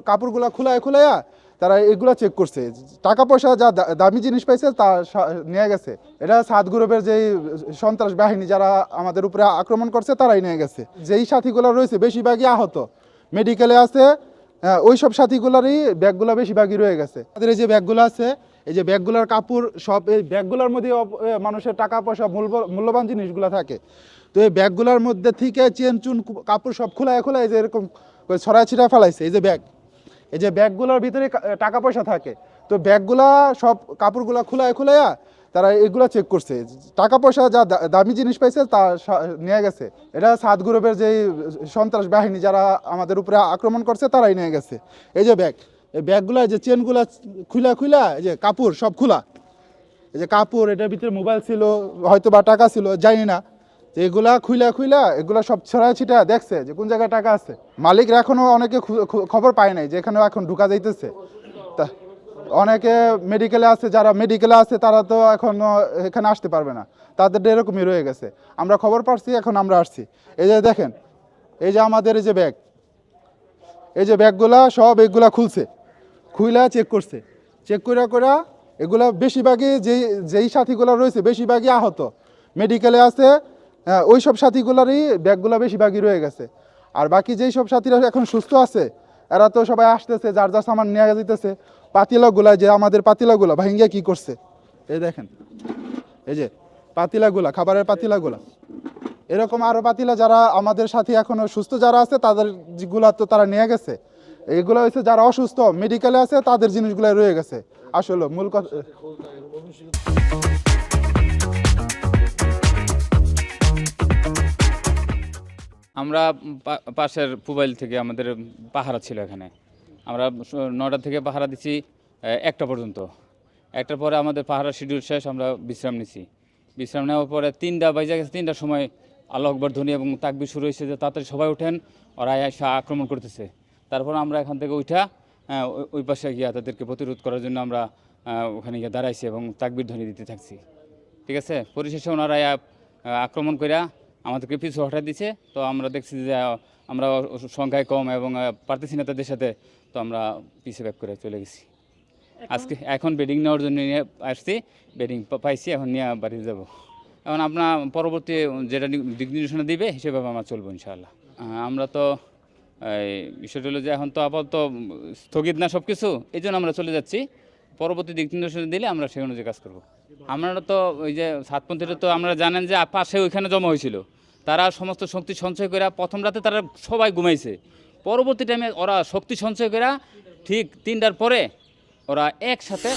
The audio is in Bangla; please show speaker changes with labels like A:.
A: কাপড়গুলো খুলায় খুলাইয়া তারা এগুলা চেক করছে, টাকা পয়সা যা দামি জিনিস পাইছে তা নিয়ে গেছে। এটা সাত গ্রুপের যেই সন্ত্রাস বাহিনী যারা আমাদের উপরে আক্রমণ করছে তারাই নিয়ে গেছে। যেই সাথীগুলো রয়েছে বেশিরভাগই আহত, মেডিকেলে আছে। ওই সব সাথীগুলোরই ব্যাগগুলো বেশিরভাগই রয়ে গেছে। আমাদের এই যে ব্যাগগুলো আছে, এই যে ব্যাগগুলোর কাপড় সব, এই ব্যাগগুলোর মধ্যে মানুষের টাকা পয়সা মূল্যবান জিনিসগুলো থাকে। তো এই ব্যাগগুলোর মধ্যে থেকে চেন চুন কাপড় সব খোলায় খোলায় যে এরকম ছড়ায় ছিটা ফেলাইছে। এই যে ব্যাগ, এই যে ব্যাগগুলোর ভিতরে টাকা পয়সা থাকে। তো ব্যাগগুলা সব কাপড়গুলো খুলায় খুলাইয়া তারা এগুলা চেক করছে, টাকা পয়সা যা দামি জিনিস পাইছে তা নিয়ে গেছে। এটা সাত গ্রুপের যেই সন্ত্রাস বাহিনী যারা আমাদের উপরে আক্রমণ করছে তারাই নিয়ে গেছে। এই যে ব্যাগ, এই ব্যাগগুলা যে চেনগুলা খুলা খুলা, এই যে কাপড় সব খোলা, এই যে কাপড়, এটার ভিতরে মোবাইল ছিল, হয়তো বা টাকা ছিল, জানি না। এগুলা খুইলা খুইলা এগুলা সব ছড়ায় ছিটা দেখছে যে কোন জায়গায় টাকা আছে। মালিকরা এখনো অনেকে খবর পায় নাই যে এখানে এখন ঢুকা যাইতেছে। তা অনেকে মেডিকেলে আছে, যারা মেডিকেলে আছে তারা তো এখন এখানে আসতে পারবে না, তাদের এরকমই রয়ে গেছে। আমরা খবর পাচ্ছি, এখন আমরা আসছি। এই যে দেখেন, এই যে আমাদের এই যে ব্যাগ, এই যে ব্যাগগুলা সব এগুলা খুলছে, খুইলা চেক করছে। চেক করা এগুলা বেশিরভাগই যেই সাথীগুলো রয়েছে বেশিরভাগই আহত, মেডিকেলে আছে। ওই সব সাথীগুলোরই ব্যাগগুলো বেশিরভাগই রয়ে গেছে। আর বাকি যেই সব সাথীরা এখন সুস্থ আছে এরা তো সবাই আসতেছে, যার যার সামান নিয়ে যেতেছে। পাতিলাগুলা, যে আমাদের পাতিলাগুলা ভাঙ্গিয়া কি করছে, এই দেখেন, এই যে পাতিলাগুলা, খাবারের পাতিলাগুলা, এরকম আরও পাতিলা যারা আমাদের সাথে এখনো সুস্থ যারা আছে তাদের যেগুলা তো তারা নিয়ে গেছে। এইগুলো হচ্ছে যারা অসুস্থ মেডিকেলে আছে তাদের জিনিসগুলো রয়ে গেছে। আসলে মূল কথা,
B: আমরা পাশের পুবাইল থেকে আমাদের পাহারা ছিল এখানে। আমরা 9টা থেকে পাহারা দিচ্ছি 1টা পর্যন্ত। 1টার পরে আমাদের পাহারা শিডিউল শেষ, আমরা বিশ্রাম নিছি। বিশ্রাম নেওয়ার পরে 3টা বাজে গেছে। 3টার সময় আল্লাহু আকবার ধ্বনি এবং তাকবীর শুরু হয়েছে যে তাড়াতাড়ি সবাই ওঠেন, ওরা এসে আক্রমণ করতেছে। তারপর আমরা এখান থেকে উঠা ওই পাশে গিয়া তাদেরকে প্রতিরোধ করার জন্য আমরা ওখানে গিয়ে দাঁড়াইছি এবং তাকবীর ধ্বনি দিতে থাকছি। ঠিক আছে, পরিশেষে ওনারা আক্রমণ করে আমাদেরকে পিছু হঠাৎ দিচ্ছে। তো আমরা দেখছি যে আমরা সংখ্যায় কম এবং পারতেছি না তাদের সাথে, তো আমরা পিছে ব্যাক করে চলে গেছি। আজকে এখন বেডিং নেওয়ার জন্য নিয়ে আসছি, বেডিং পাইছি, এখন নিয়ে বাড়ি যাব। এখন আপনার পরবর্তী যেটা দিক নির্দেশনা দিবে সেভাবে আমরা চলবো ইনশাআল্লাহ। আমরা তো এই বিষয়টা হলো যে এখন তো আপাতত স্থগিত না সব কিছু, এই জন্য আমরা চলে যাচ্ছি। পরবর্তী দিক নির্দেশনা দিলে আমরা সেই অনুযায়ী কাজ করবো। আমরা তো ওই যে সাতপন্থীরা তো আমরা জানেন যে পাশে ওইখানে জমা হয়েছিল, তারা সমস্ত শক্তি সঞ্চয় করে প্রথম রাতে তারা সবাই ঘুমাইছে। পরবর্তী টাইমে ওরা শক্তি সঞ্চয় করে ঠিক 3টার পরে ওরা একসাথে